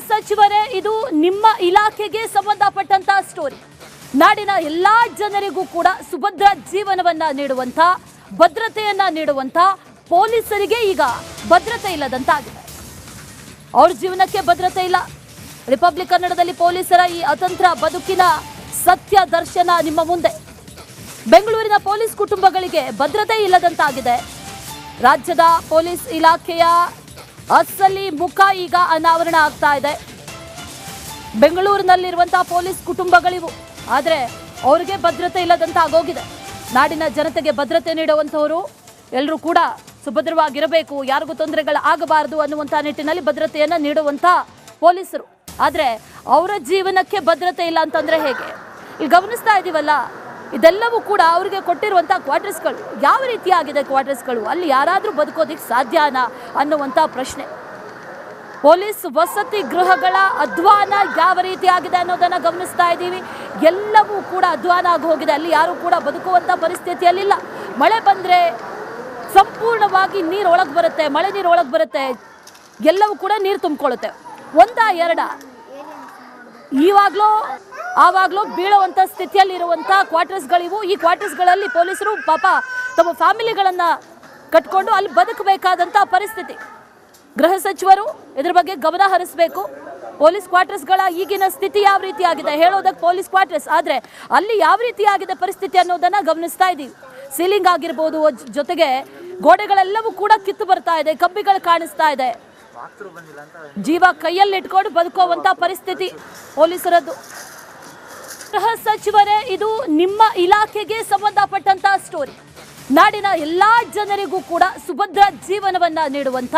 ಸಚಿವರೇ, ಇದು ನಿಮ್ಮ ಇಲಾಖೆಗೆ ಸಂಬಂಧಪಟ್ಟಂತ ಸ್ಟೋರಿ. ನಾಡಿನ ಎಲ್ಲಾ ಜನರಿಗೂ ಕೂಡ ಸುಭದ್ರ ಜೀವನವನ್ನ ನೀಡುವಂತ, ಭದ್ರತೆಯನ್ನ ನೀಡುವಂತ ಪೊಲೀಸರಿಗೆ ಈಗ ಭದ್ರತೆ ಇಲ್ಲದಂತಾಗಿದೆ. ಅವ್ರ ಜೀವನಕ್ಕೆ ಭದ್ರತೆ ಇಲ್ಲ. ರಿಪಬ್ಲಿಕ್ ಕನ್ನಡದಲ್ಲಿ ಪೊಲೀಸರ ಈ ಅತಂತ್ರ ಬದುಕಿನ ಸತ್ಯ ದರ್ಶನ ನಿಮ್ಮ ಮುಂದೆ. ಬೆಂಗಳೂರಿನ ಪೊಲೀಸ್ ಕುಟುಂಬಗಳಿಗೆ ಭದ್ರತೆ ಇಲ್ಲದಂತಾಗಿದೆ. ರಾಜ್ಯದ ಪೊಲೀಸ್ ಇಲಾಖೆಯ ಅಸಲಿ ಮುಖ ಈಗ ಅನಾವರಣ ಆಗ್ತಾ ಇದೆ. ಬೆಂಗಳೂರಿನಲ್ಲಿರುವಂತಹ ಪೊಲೀಸ್ ಕುಟುಂಬಗಳಿವು, ಆದರೆ ಅವರಿಗೆ ಭದ್ರತೆ ಇಲ್ಲದಂತ ಆಗೋಗಿದೆ. ನಾಡಿನ ಜನತೆಗೆ ಭದ್ರತೆ ನೀಡುವಂತವರು ಎಲ್ಲರೂ ಕೂಡ ಸುಭದ್ರವಾಗಿರಬೇಕು, ಯಾರಿಗೂ ತೊಂದರೆಗಳಾಗಬಾರದು ಅನ್ನುವಂಥ ನಿಟ್ಟಿನಲ್ಲಿ ಭದ್ರತೆಯನ್ನ ನೀಡುವಂತ ಪೊಲೀಸರು. ಆದರೆ ಅವರ ಜೀವನಕ್ಕೆ ಭದ್ರತೆ ಇಲ್ಲ ಅಂತಂದ್ರೆ ಹೇಗೆ? ಇಲ್ಲಿ ಗಮನಿಸ್ತಾ ಇದೀವಲ್ಲ, ಇದೆಲ್ಲವೂ ಕೂಡ ಅವರಿಗೆ ಕೊಟ್ಟಿರುವಂಥ ಕ್ವಾರ್ಟರ್ಸ್ಗಳು. ಯಾವ ರೀತಿಯಾಗಿದೆ ಕ್ವಾರ್ಟರ್ಸ್ಗಳು? ಅಲ್ಲಿ ಯಾರಾದರೂ ಬದುಕೋದಿಕ್ಕೆ ಸಾಧ್ಯನಾ ಅನ್ನುವಂಥ ಪ್ರಶ್ನೆ. ಪೊಲೀಸ್ ವಸತಿ ಗೃಹಗಳ ಅಧ್ವಾನ ಯಾವ ರೀತಿಯಾಗಿದೆ ಅನ್ನೋದನ್ನು ಗಮನಿಸ್ತಾ ಇದ್ದೀವಿ. ಎಲ್ಲವೂ ಕೂಡ ಅಧ್ವಾನ ಆಗಿ ಹೋಗಿದೆ. ಅಲ್ಲಿ ಯಾರು ಕೂಡ ಬದುಕುವಂಥ ಪರಿಸ್ಥಿತಿಯಲ್ಲಿಲ್ಲ. ಮಳೆ ಬಂದರೆ ಸಂಪೂರ್ಣವಾಗಿ ನೀರು ಒಳಗೆ ಬರುತ್ತೆ, ಮಳೆ ನೀರು ಒಳಗೆ ಬರುತ್ತೆ, ಎಲ್ಲವೂ ಕೂಡ ನೀರು ತುಂಬಿಕೊಳ್ಳುತ್ತೆ. ಒಂದಾ ಎರಡ ಇವಾಗಲೂ ಆವಾಗಲೂ ಬೀಳುವಂಥ ಸ್ಥಿತಿಯಲ್ಲಿರುವಂಥ ಕ್ವಾರ್ಟರ್ಸ್ಗಳಿವು. ಈ ಕ್ವಾರ್ಟರ್ಸ್ಗಳಲ್ಲಿ ಪೊಲೀಸರು ಪಾಪ ತಮ್ಮ ಫ್ಯಾಮಿಲಿಗಳನ್ನು ಕಟ್ಕೊಂಡು ಅಲ್ಲಿ ಬದುಕಬೇಕಾದಂಥ ಪರಿಸ್ಥಿತಿ. ಗೃಹ ಸಚಿವರು ಇದ್ರ ಬಗ್ಗೆ ಗಮನ ಹರಿಸಬೇಕು. ಪೊಲೀಸ್ ಕ್ವಾರ್ಟರ್ಸ್ಗಳ ಈಗಿನ ಸ್ಥಿತಿ ಯಾವ ರೀತಿಯಾಗಿದೆ ಹೇಳೋದಕ್ಕೆ ಪೊಲೀಸ್ ಕ್ವಾರ್ಟರ್ಸ್, ಆದರೆ ಅಲ್ಲಿ ಯಾವ ರೀತಿಯಾಗಿದೆ ಪರಿಸ್ಥಿತಿ ಅನ್ನೋದನ್ನು ಗಮನಿಸ್ತಾ ಇದ್ದೀವಿ. ಸೀಲಿಂಗ್ ಆಗಿರ್ಬೋದು, ಜೊತೆಗೆ ಗೋಡೆಗಳೆಲ್ಲವೂ ಕೂಡ ಕಿತ್ತು ಬರ್ತಾ ಇದೆ, ಕಂಬಿಗಳು ಕಾಣಿಸ್ತಾ ಇದೆ. ಜೀವ ಕೈಯಲ್ಲಿ ಇಟ್ಕೊಂಡು ಬದುಕುವಂಥ ಪರಿಸ್ಥಿತಿ ಪೊಲೀಸರದ್ದು. ಗೃಹ ಸಚಿವರೇ, ಇದು ನಿಮ್ಮ ಇಲಾಖೆಗೆ ಸಂಬಂಧಪಟ್ಟಂತ ಸ್ಟೋರಿ. ನಾಡಿನ ಎಲ್ಲಾ ಜನರಿಗೂ ಕೂಡ ಸುಭದ್ರ ಜೀವನವನ್ನ ನೀಡುವಂತ,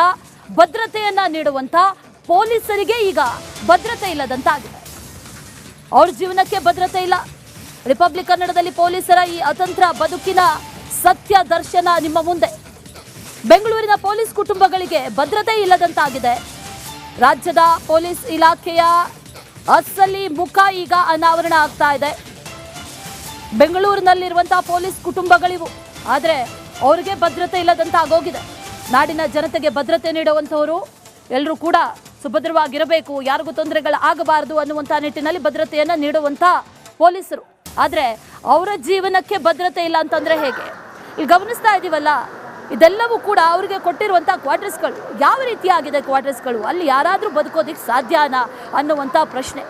ಭದ್ರತೆಯನ್ನ ನೀಡುವಂತ ಪೊಲೀಸರಿಗೆ ಈಗ ಭದ್ರತೆ ಇಲ್ಲದಂತಾಗಿದೆ. ಅವ್ರ ಜೀವನಕ್ಕೆ ಭದ್ರತೆ ಇಲ್ಲ. ರಿಪಬ್ಲಿಕ್ ಕನ್ನಡದಲ್ಲಿ ಪೊಲೀಸರ ಈ ಅತಂತ್ರ ಬದುಕಿನ ಸತ್ಯ ದರ್ಶನ ನಿಮ್ಮ ಮುಂದೆ. ಬೆಂಗಳೂರಿನ ಪೊಲೀಸ್ ಕುಟುಂಬಗಳಿಗೆ ಭದ್ರತೆ ಇಲ್ಲದಂತಾಗಿದೆ. ರಾಜ್ಯದ ಪೊಲೀಸ್ ಇಲಾಖೆಯ ಅಸಲಿ ಮುಖ ಈಗ ಅನಾವರಣ ಆಗ್ತಾ ಇದೆ. ಬೆಂಗಳೂರಿನಲ್ಲಿರುವಂತಹ ಪೊಲೀಸ್ ಕುಟುಂಬಗಳಿವು, ಆದರೆ ಅವರಿಗೆ ಭದ್ರತೆ ಇಲ್ಲದಂತ ಆಗೋಗಿದೆ. ನಾಡಿನ ಜನತೆಗೆ ಭದ್ರತೆ ನೀಡುವಂತವರು ಎಲ್ಲರೂ ಕೂಡ ಸುಭದ್ರವಾಗಿರಬೇಕು, ಯಾರಿಗೂ ತೊಂದರೆಗಳಾಗಬಾರದು ಅನ್ನುವಂಥ ನಿಟ್ಟಿನಲ್ಲಿ ಭದ್ರತೆಯನ್ನ ನೀಡುವಂತ ಪೊಲೀಸರು. ಆದರೆ ಅವರ ಜೀವನಕ್ಕೆ ಭದ್ರತೆ ಇಲ್ಲ ಅಂತಂದ್ರೆ ಹೇಗೆ? ಇಲ್ಲಿ ಗಮನಿಸ್ತಾ ಇದೀವಲ್ಲ, ಇದೆಲ್ಲವೂ ಕೂಡ ಅವರಿಗೆ ಕೊಟ್ಟಿರುವಂಥ ಕ್ವಾರ್ಟರ್ಸ್ಗಳು. ಯಾವ ರೀತಿಯಾಗಿದೆ ಕ್ವಾರ್ಟರ್ಸ್ಗಳು? ಅಲ್ಲಿ ಯಾರಾದರೂ ಬದುಕೋದಿಕ್ಕೆ ಸಾಧ್ಯನಾ ಅನ್ನುವಂಥ ಪ್ರಶ್ನೆ.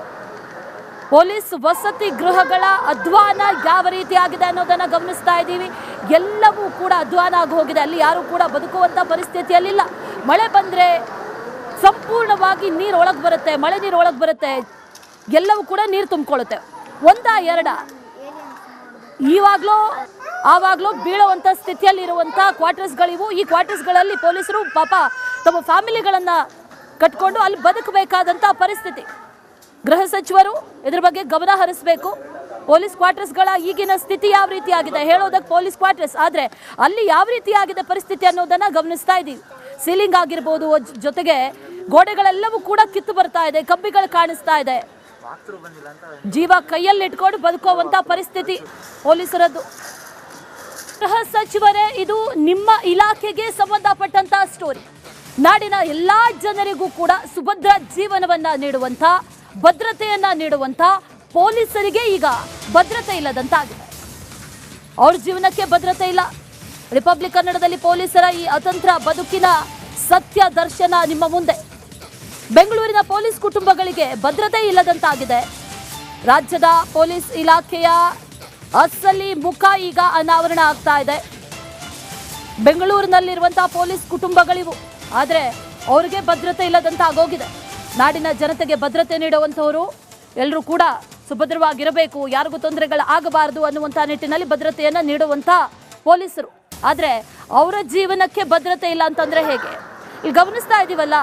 ಪೊಲೀಸ್ ವಸತಿ ಗೃಹಗಳ ಅಧ್ವಾನ ಯಾವ ರೀತಿಯಾಗಿದೆ ಅನ್ನೋದನ್ನು ಗಮನಿಸ್ತಾ ಇದ್ದೀವಿ. ಎಲ್ಲವೂ ಕೂಡ ಅಧ್ವಾನ ಆಗಿ ಹೋಗಿದೆ. ಅಲ್ಲಿ ಯಾರು ಕೂಡ ಬದುಕುವಂಥ ಪರಿಸ್ಥಿತಿಯಲ್ಲಿಲ್ಲ. ಮಳೆ ಬಂದರೆ ಸಂಪೂರ್ಣವಾಗಿ ನೀರು ಒಳಗೆ ಬರುತ್ತೆ, ಮಳೆ ನೀರು ಒಳಗೆ ಬರುತ್ತೆ, ಎಲ್ಲವೂ ಕೂಡ ನೀರು ತುಂಬಿಕೊಳ್ಳುತ್ತೆ. ಒಂದಾ ಎರಡ ಇವಾಗಲೂ ಆವಾಗಲೂ ಬೀಳುವಂಥ ಸ್ಥಿತಿಯಲ್ಲಿರುವಂಥ ಕ್ವಾರ್ಟರ್ಸ್ಗಳಿವು. ಈ ಕ್ವಾರ್ಟರ್ಸ್ಗಳಲ್ಲಿ ಪೊಲೀಸರು ಪಾಪ ತಮ್ಮ ಫ್ಯಾಮಿಲಿಗಳನ್ನು ಕಟ್ಕೊಂಡು ಅಲ್ಲಿ ಬದುಕಬೇಕಾದಂಥ ಪರಿಸ್ಥಿತಿ. ಗೃಹ ಸಚಿವರು ಇದ್ರ ಬಗ್ಗೆ ಗಮನ ಹರಿಸಬೇಕು. ಪೊಲೀಸ್ ಕ್ವಾರ್ಟರ್ಸ್ಗಳ ಈಗಿನ ಸ್ಥಿತಿ ಯಾವ ರೀತಿಯಾಗಿದೆ ಹೇಳೋದಕ್ಕೆ ಪೊಲೀಸ್ ಕ್ವಾರ್ಟರ್ಸ್, ಆದರೆ ಅಲ್ಲಿ ಯಾವ ರೀತಿಯಾಗಿದೆ ಪರಿಸ್ಥಿತಿ ಅನ್ನೋದನ್ನು ಗಮನಿಸ್ತಾ ಇದ್ದೀವಿ. ಸೀಲಿಂಗ್ ಆಗಿರ್ಬೋದು, ಜೊತೆಗೆ ಗೋಡೆಗಳೆಲ್ಲವೂ ಕೂಡ ಕಿತ್ತು ಬರ್ತಾ ಇದೆ, ಕಂಬಿಗಳು ಕಾಣಿಸ್ತಾ ಇದೆ. ಜೀವ ಕೈಯಲ್ಲಿ ಇಟ್ಕೊಂಡು ಬದುಕುವಂಥ ಪರಿಸ್ಥಿತಿ ಪೊಲೀಸರದ್ದು. ಗೃಹ ಸಚಿವರೇ, ಇದು ನಿಮ್ಮ ಇಲಾಖೆಗೆ ಸಂಬಂಧಪಟ್ಟಂತ ಸ್ಟೋರಿ. ನಾಡಿನ ಎಲ್ಲಾ ಜನರಿಗೂ ಕೂಡ ಸುಭದ್ರ ಜೀವನವನ್ನ ನೀಡುವಂತ, ಭದ್ರತೆಯನ್ನ ನೀಡುವಂತ ಪೊಲೀಸರಿಗೆ ಈಗ ಭದ್ರತೆ ಇಲ್ಲದಂತಾಗಿದೆ. ಅವ್ರ ಜೀವನಕ್ಕೆ ಭದ್ರತೆ ಇಲ್ಲ. ರಿಪಬ್ಲಿಕ್ ಕನ್ನಡದಲ್ಲಿ ಪೊಲೀಸರ ಈ ಅತಂತ್ರ ಬದುಕಿನ ಸತ್ಯ ದರ್ಶನ ನಿಮ್ಮ ಮುಂದೆ. ಬೆಂಗಳೂರಿನ ಪೊಲೀಸ್ ಕುಟುಂಬಗಳಿಗೆ ಭದ್ರತೆ ಇಲ್ಲದಂತಾಗಿದೆ. ರಾಜ್ಯದ ಪೊಲೀಸ್ ಇಲಾಖೆಯ ಅಸಲಿ ಮುಖ ಈಗ ಅನಾವರಣ ಆಗ್ತಾ ಇದೆ. ಬೆಂಗಳೂರಿನಲ್ಲಿರುವಂತಹ ಪೊಲೀಸ್ ಕುಟುಂಬಗಳಿವು, ಆದರೆ ಅವರಿಗೆ ಭದ್ರತೆ ಇಲ್ಲದಂತ ಆಗೋಗಿದೆ. ನಾಡಿನ ಜನತೆಗೆ ಭದ್ರತೆ ನೀಡುವಂತವರು ಎಲ್ಲರೂ ಕೂಡ ಸುಭದ್ರವಾಗಿರಬೇಕು, ಯಾರಿಗೂ ತೊಂದರೆಗಳಾಗಬಾರದು ಅನ್ನುವಂಥ ನಿಟ್ಟಿನಲ್ಲಿ ಭದ್ರತೆಯನ್ನ ನೀಡುವಂತ ಪೊಲೀಸರು. ಆದರೆ ಅವರ ಜೀವನಕ್ಕೆ ಭದ್ರತೆ ಇಲ್ಲ ಅಂತಂದ್ರೆ ಹೇಗೆ? ಇಲ್ಲಿ ಗಮನಿಸ್ತಾ ಇದೀವಲ್ಲ,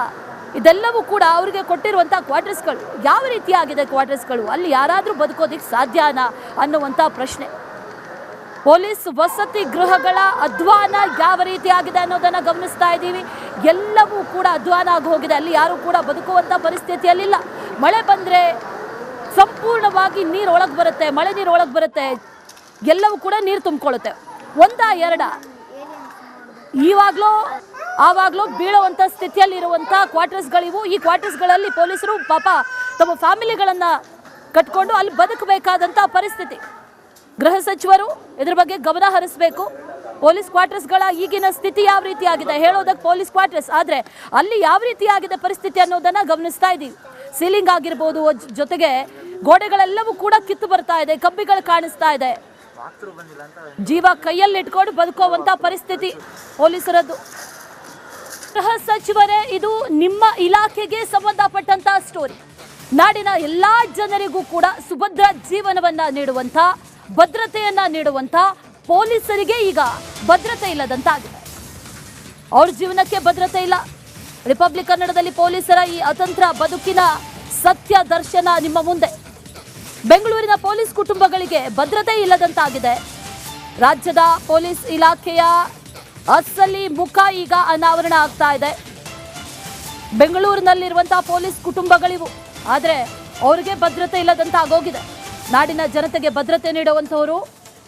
ಇದೆಲ್ಲವೂ ಕೂಡ ಅವರಿಗೆ ಕೊಟ್ಟಿರುವಂಥ ಕ್ವಾರ್ಟರ್ಸ್ಗಳು. ಯಾವ ರೀತಿಯಾಗಿದೆ ಕ್ವಾರ್ಟರ್ಸ್ಗಳು? ಅಲ್ಲಿ ಯಾರಾದರೂ ಬದುಕೋದಿಕ್ಕೆ ಸಾಧ್ಯನಾ ಅನ್ನುವಂಥ ಪ್ರಶ್ನೆ. ಪೊಲೀಸ್ ವಸತಿ ಗೃಹಗಳ ಅಧ್ವಾನ ಯಾವ ರೀತಿಯಾಗಿದೆ ಅನ್ನೋದನ್ನು ಗಮನಿಸ್ತಾ ಇದ್ದೀವಿ. ಎಲ್ಲವೂ ಕೂಡ ಅಧ್ವಾನ ಆಗಿ ಹೋಗಿದೆ. ಅಲ್ಲಿ ಯಾರು ಕೂಡ ಬದುಕುವಂಥ ಪರಿಸ್ಥಿತಿಯಲ್ಲಿಲ್ಲ. ಮಳೆ ಬಂದರೆ ಸಂಪೂರ್ಣವಾಗಿ ನೀರು ಒಳಗೆ ಬರುತ್ತೆ, ಮಳೆ ನೀರು ಒಳಗೆ ಬರುತ್ತೆ, ಎಲ್ಲವೂ ಕೂಡ ನೀರು ತುಂಬಿಕೊಳ್ಳುತ್ತೆ. ಒಂದಾ ಎರಡ ಇವಾಗಲೂ ಆವಾಗಲೂ ಬೀಳುವಂಥ ಸ್ಥಿತಿಯಲ್ಲಿರುವಂಥ ಕ್ವಾರ್ಟರ್ಸ್ಗಳಿವು. ಈ ಕ್ವಾರ್ಟರ್ಸ್ಗಳಲ್ಲಿ ಪೊಲೀಸರು ಪಾಪ ತಮ್ಮ ಫ್ಯಾಮಿಲಿಗಳನ್ನು ಕಟ್ಕೊಂಡು ಅಲ್ಲಿ ಬದುಕಬೇಕಾದಂಥ ಪರಿಸ್ಥಿತಿ. ಗೃಹ ಸಚಿವರು ಇದ್ರ ಬಗ್ಗೆ ಗಮನ ಹರಿಸಬೇಕು. ಪೊಲೀಸ್ ಕ್ವಾರ್ಟರ್ಸ್ಗಳ ಈಗಿನ ಸ್ಥಿತಿ ಯಾವ ರೀತಿ ಆಗಿದೆ ಹೇಳೋದಕ್ಕೆ ಪೊಲೀಸ್ ಕ್ವಾರ್ಟರ್ಸ್, ಆದರೆ ಅಲ್ಲಿ ಯಾವ ರೀತಿ ಆಗಿದೆ ಪರಿಸ್ಥಿತಿ ಅನ್ನೋದನ್ನು ಗಮನಿಸ್ತಾ ಇದ್ದೀವಿ. ಸೀಲಿಂಗ್ ಆಗಿರ್ಬೋದು, ಜೊತೆಗೆ ಗೋಡೆಗಳೆಲ್ಲವೂ ಕೂಡ ಕಿತ್ತು ಬರ್ತಾ ಇದೆ, ಕಂಬಿಗಳು ಕಾಣಿಸ್ತಾ ಇದೆ, ಜೀವ ಕೈಯಲ್ಲಿ ಇಟ್ಕೊಂಡು ಬದುಕುವಂತ ಪರಿಸ್ಥಿತಿ ಪೊಲೀಸರದ್ದು. ಗೃಹ ಸಚಿವರೇ, ಇದು ನಿಮ್ಮ ಇಲಾಖೆಗೆ ಸಂಬಂಧಪಟ್ಟಂತ ಸ್ಟೋರಿ. ನಾಡಿನ ಎಲ್ಲಾ ಜನರಿಗೂ ಕೂಡ ಸುಭದ್ರ ಜೀವನವನ್ನ ನೀಡುವಂತ, ಭದ್ರತೆಯನ್ನ ನೀಡುವಂತ ಪೊಲೀಸರಿಗೆ ಈಗ ಭದ್ರತೆ ಇಲ್ಲದಂತಾಗಿದೆ. ಅವ್ರ ಜೀವನಕ್ಕೆ ಭದ್ರತೆ ಇಲ್ಲ. ರಿಪಬ್ಲಿಕ್ ಕನ್ನಡದಲ್ಲಿ ಪೊಲೀಸರ ಈ ಅತಂತ್ರ ಬದುಕಿನ ಸತ್ಯ ದರ್ಶನ ನಿಮ್ಮ ಮುಂದೆ. ಬೆಂಗಳೂರಿನ ಪೊಲೀಸ್ ಕುಟುಂಬಗಳಿಗೆ ಭದ್ರತೆ ಇಲ್ಲದಂತಾಗಿದೆ. ರಾಜ್ಯದ ಪೊಲೀಸ್ ಇಲಾಖೆಯ ಅಸಲಿ ಮುಖ ಈಗ ಅನಾವರಣ ಆಗ್ತಾ ಇದೆ. ಬೆಂಗಳೂರಿನಲ್ಲಿರುವಂತಹ ಪೊಲೀಸ್ ಕುಟುಂಬಗಳಿವು, ಆದರೆ ಅವರಿಗೆ ಭದ್ರತೆ ಇಲ್ಲದಂತ ಆಗೋಗಿದೆ. ನಾಡಿನ ಜನತೆಗೆ ಭದ್ರತೆ ನೀಡುವಂಥವರು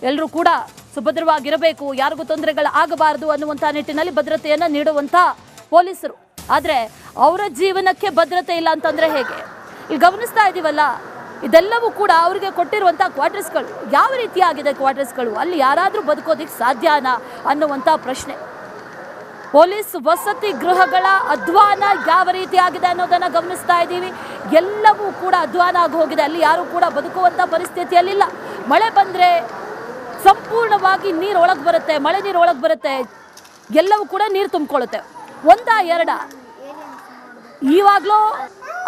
ಎಲ್ಲರೂ ಕೂಡ ಸುಭದ್ರವಾಗಿರಬೇಕು, ಯಾರಿಗೂ ತೊಂದರೆಗಳಾಗಬಾರದು ಅನ್ನುವಂಥ ನಿಟ್ಟಿನಲ್ಲಿ ಭದ್ರತೆಯನ್ನು ನೀಡುವಂಥ ಪೊಲೀಸರು. ಆದರೆ ಅವರ ಜೀವನಕ್ಕೆ ಭದ್ರತೆ ಇಲ್ಲ ಅಂತಂದರೆ ಹೇಗೆ? ಇಲ್ಲಿ ಗಮನಿಸ್ತಾ ಇದ್ದೀವಲ್ಲ, ಇದೆಲ್ಲವೂ ಕೂಡ ಅವರಿಗೆ ಕೊಟ್ಟಿರುವಂಥ ಕ್ವಾರ್ಟರ್ಸ್ಗಳು. ಯಾವ ರೀತಿಯಾಗಿದೆ ಕ್ವಾರ್ಟರ್ಸ್ಗಳು? ಅಲ್ಲಿ ಯಾರಾದರೂ ಬದುಕೋದಿಕ್ಕೆ ಸಾಧ್ಯನಾ ಅನ್ನುವಂಥ ಪ್ರಶ್ನೆ. ಪೊಲೀಸ್ ವಸತಿ ಗೃಹಗಳ ಅಧ್ವಾನ ಯಾವ ರೀತಿ ಆಗಿದೆ ಅನ್ನೋದನ್ನು ಗಮನಿಸ್ತಾ ಇದ್ದೀವಿ. ಎಲ್ಲವೂ ಕೂಡ ಅಧ್ವಾನ ಆಗಿ ಹೋಗಿದೆ. ಅಲ್ಲಿ ಯಾರು ಕೂಡ ಬದುಕುವಂಥ ಪರಿಸ್ಥಿತಿಯಲ್ಲಿಲ್ಲ. ಮಳೆ ಬಂದರೆ ಸಂಪೂರ್ಣವಾಗಿ ನೀರು ಒಳಗೆ ಬರುತ್ತೆ, ಮಳೆ ನೀರು ಒಳಗೆ ಬರುತ್ತೆ, ಎಲ್ಲವೂ ಕೂಡ ನೀರು ತುಂಬಿಕೊಳ್ಳುತ್ತೆ. ಒಂದ ಎರಡ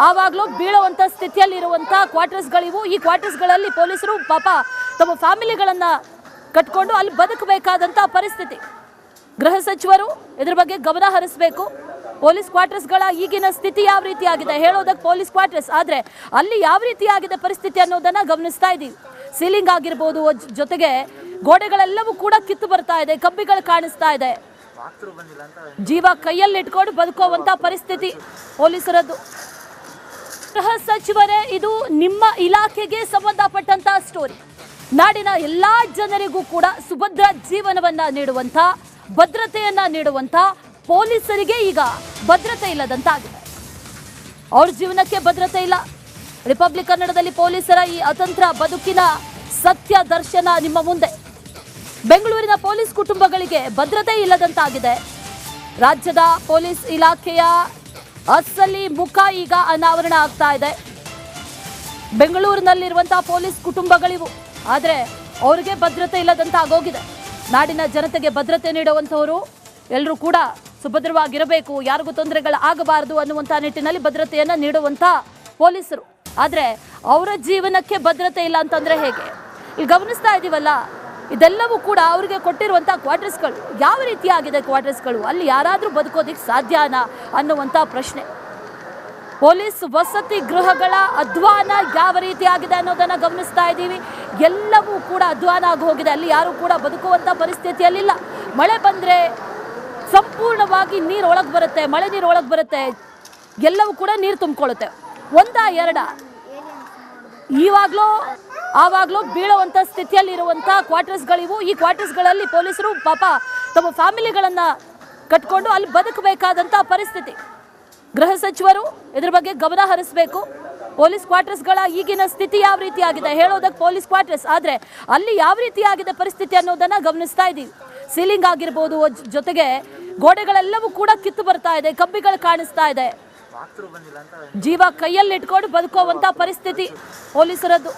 ಆವಾಗಲೂ ಬೀಳುವಂಥ ಸ್ಥಿತಿಯಲ್ಲಿರುವಂಥ ಕ್ವಾರ್ಟರ್ಸ್ಗಳಿವು. ಈ ಕ್ವಾರ್ಟರ್ಸ್ಗಳಲ್ಲಿ ಪೊಲೀಸರು ಪಾಪ ತಮ್ಮ ಫ್ಯಾಮಿಲಿಗಳನ್ನು ಕಟ್ಕೊಂಡು ಅಲ್ಲಿ ಬದುಕಬೇಕಾದಂಥ ಪರಿಸ್ಥಿತಿ. ಗೃಹ ಸಚಿವರು ಇದ್ರ ಬಗ್ಗೆ ಗಮನ ಹರಿಸಬೇಕು. ಪೊಲೀಸ್ ಕ್ವಾರ್ಟರ್ಸ್ಗಳ ಈಗಿನ ಸ್ಥಿತಿ ಯಾವ ರೀತಿ ಆಗಿದೆ ಹೇಳೋದಕ್ಕೆ ಪೊಲೀಸ್ ಕ್ವಾರ್ಟರ್ಸ್, ಆದರೆ ಅಲ್ಲಿ ಯಾವ ರೀತಿ ಆಗಿದೆ ಪರಿಸ್ಥಿತಿ ಅನ್ನೋದನ್ನು ಗಮನಿಸ್ತಾ ಇದ್ದೀವಿ. ಸೀಲಿಂಗ್ ಆಗಿರ್ಬೋದು, ಜೊತೆಗೆ ಗೋಡೆಗಳೆಲ್ಲವೂ ಕೂಡ ಕಿತ್ತು ಬರ್ತಾ ಇದೆ, ಕಂಬಿಗಳು ಕಾಣಿಸ್ತಾ ಇದೆ, ಜೀವ ಕೈಯಲ್ಲಿ ಇಟ್ಕೊಂಡು ಬದುಕುವಂತ ಪರಿಸ್ಥಿತಿ ಪೊಲೀಸರದ್ದು. ಗೃಹ ಸಚಿವರೇ, ಇದು ನಿಮ್ಮ ಇಲಾಖೆಗೆ ಸಂಬಂಧಪಟ್ಟಂತ ಸ್ಟೋರಿ. ನಾಡಿನ ಎಲ್ಲಾ ಜನರಿಗೂ ಕೂಡ ಸುಭದ್ರ ಜೀವನವನ್ನ ನೀಡುವಂತ, ಭದ್ರತೆಯನ್ನ ನೀಡುವಂತ ಪೊಲೀಸರಿಗೆ ಈಗ ಭದ್ರತೆ ಇಲ್ಲದಂತಾಗಿದೆ. ಅವ್ರ ಜೀವನಕ್ಕೆ ಭದ್ರತೆ ಇಲ್ಲ. ರಿಪಬ್ಲಿಕ್ ಕನ್ನಡದಲ್ಲಿ ಪೊಲೀಸರ ಈ ಅತಂತ್ರ ಬದುಕಿನ ಸತ್ಯ ದರ್ಶನ ನಿಮ್ಮ ಮುಂದೆ. ಬೆಂಗಳೂರಿನ ಪೊಲೀಸ್ ಕುಟುಂಬಗಳಿಗೆ ಭದ್ರತೆ ಇಲ್ಲದಂತಾಗಿದೆ. ರಾಜ್ಯದ ಪೊಲೀಸ್ ಇಲಾಖೆಯ ಅಸಲಿ ಮುಖ ಈಗ ಅನಾವರಣ ಆಗ್ತಾ ಇದೆ. ಬೆಂಗಳೂರಿನಲ್ಲಿರುವಂತಹ ಪೊಲೀಸ್ ಕುಟುಂಬಗಳಿವು, ಆದರೆ ಅವರಿಗೆ ಭದ್ರತೆ ಇಲ್ಲದಂತ ಆಗೋಗಿದೆ. ನಾಡಿನ ಜನತೆಗೆ ಭದ್ರತೆ ನೀಡುವಂಥವರು ಎಲ್ಲರೂ ಕೂಡ ಸುಭದ್ರವಾಗಿರಬೇಕು, ಯಾರಿಗೂ ತೊಂದರೆಗಳಾಗಬಾರದು ಅನ್ನುವಂಥ ನಿಟ್ಟಿನಲ್ಲಿ ಭದ್ರತೆಯನ್ನು ನೀಡುವಂಥ ಪೊಲೀಸರು. ಆದರೆ ಅವರ ಜೀವನಕ್ಕೆ ಭದ್ರತೆ ಇಲ್ಲ ಅಂತಂದರೆ ಹೇಗೆ? ಇಲ್ಲಿ ಗಮನಿಸ್ತಾ ಇದ್ದೀವಲ್ಲ, ಇದೆಲ್ಲವೂ ಕೂಡ ಅವರಿಗೆ ಕೊಟ್ಟಿರುವಂಥ ಕ್ವಾರ್ಟರ್ಸ್ಗಳು. ಯಾವ ರೀತಿ ಆಗಿದೆ ಕ್ವಾರ್ಟರ್ಸ್ಗಳು? ಅಲ್ಲಿ ಯಾರಾದರೂ ಬದುಕೋದಿಕ್ಕೆ ಸಾಧ್ಯನಾ ಅನ್ನುವಂಥ ಪ್ರಶ್ನೆ. ಪೊಲೀಸ್ ವಸತಿ ಗೃಹಗಳ ಅಧ್ವಾನ ಯಾವ ರೀತಿ ಆಗಿದೆ ಅನ್ನೋದನ್ನು ಗಮನಿಸ್ತಾ ಇದ್ದೀವಿ. ಎಲ್ಲವೂ ಕೂಡ ಅಧ್ವಾನ ಆಗಿ ಹೋಗಿದೆ. ಅಲ್ಲಿ ಯಾರು ಕೂಡ ಬದುಕುವಂಥ ಪರಿಸ್ಥಿತಿಯಲ್ಲಿಲ್ಲ. ಮಳೆ ಬಂದರೆ ಸಂಪೂರ್ಣವಾಗಿ ನೀರು ಒಳಗೆ ಬರುತ್ತೆ, ಮಳೆ ನೀರು ಒಳಗೆ ಬರುತ್ತೆ, ಎಲ್ಲವೂ ಕೂಡ ನೀರು ತುಂಬಿಕೊಳ್ಳುತ್ತೆ. ಒಂದ ಎರಡ ಆವಾಗಲೂ ಬೀಳುವಂಥ ಸ್ಥಿತಿಯಲ್ಲಿರುವಂಥ ಕ್ವಾರ್ಟರ್ಸ್ಗಳಿವು. ಈ ಕ್ವಾರ್ಟರ್ಸ್ಗಳಲ್ಲಿ ಪೊಲೀಸರು ಪಾಪ ತಮ್ಮ ಫ್ಯಾಮಿಲಿಗಳನ್ನು ಕಟ್ಕೊಂಡು ಅಲ್ಲಿ ಬದುಕಬೇಕಾದಂಥ ಪರಿಸ್ಥಿತಿ. ಗೃಹ ಸಚಿವರು ಇದ್ರ ಬಗ್ಗೆ ಗಮನ ಹರಿಸಬೇಕು. ಪೊಲೀಸ್ ಕ್ವಾರ್ಟರ್ಸ್ಗಳ ಈಗಿನ ಸ್ಥಿತಿ ಯಾವ ರೀತಿ ಆಗಿದೆ ಹೇಳೋದಕ್ಕೆ ಪೊಲೀಸ್ ಕ್ವಾರ್ಟರ್ಸ್, ಆದರೆ ಅಲ್ಲಿ ಯಾವ ರೀತಿ ಆಗಿದೆ ಪರಿಸ್ಥಿತಿ ಅನ್ನೋದನ್ನು ಗಮನಿಸ್ತಾ ಇದ್ದೀವಿ. ಸೀಲಿಂಗ್ ಆಗಿರ್ಬೋದು, ಜೊತೆಗೆ ಗೋಡೆಗಳೆಲ್ಲವೂ ಕೂಡ ಕಿತ್ತು ಬರ್ತಾ ಇದೆ, ಕಂಬಿಗಳು ಕಾಣಿಸ್ತಾ ಇದೆ, ಜೀವ ಕೈಯಲ್ಲಿ ಇಟ್ಕೊಂಡು ಬದುಕುವಂತ ಪರಿಸ್ಥಿತಿ ಪೊಲೀಸರದ್ದು.